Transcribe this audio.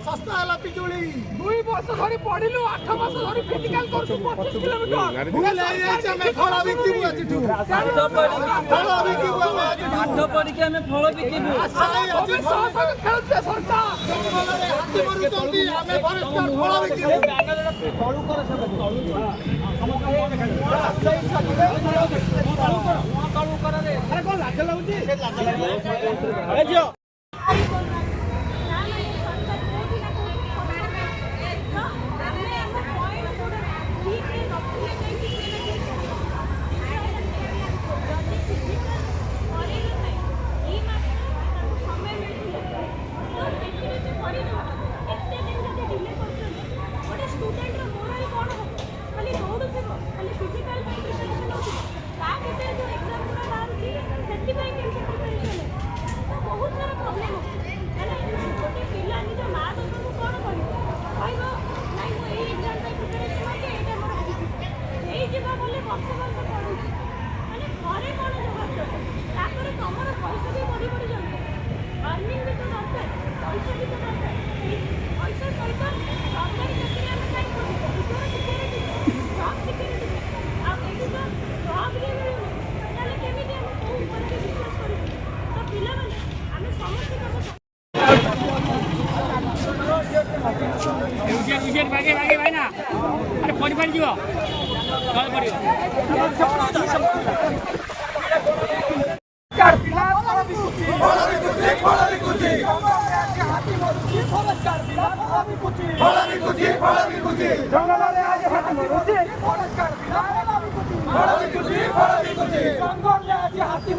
सस्ता है पिजुली 2 वर्ष धरी पढ़िलु 8 मास धरी फिजिकल करछु 25 किलोमीटर भूले जाइछ में फळ बिकिबु आजिठु फळ बिकिबु आठ परीक्षा में फळ बिकिबु अबे सह खेलते सरकार जंगलरे हाथी मरु चंदी हमें फॉरेस्टर फळ बिकिबु तळु कर सब तळु कर रे अरे कोन लाज लाउची से लाज अरे जियो भागे भाई ना अरे पड़ी जीव चल पड़ी हाथी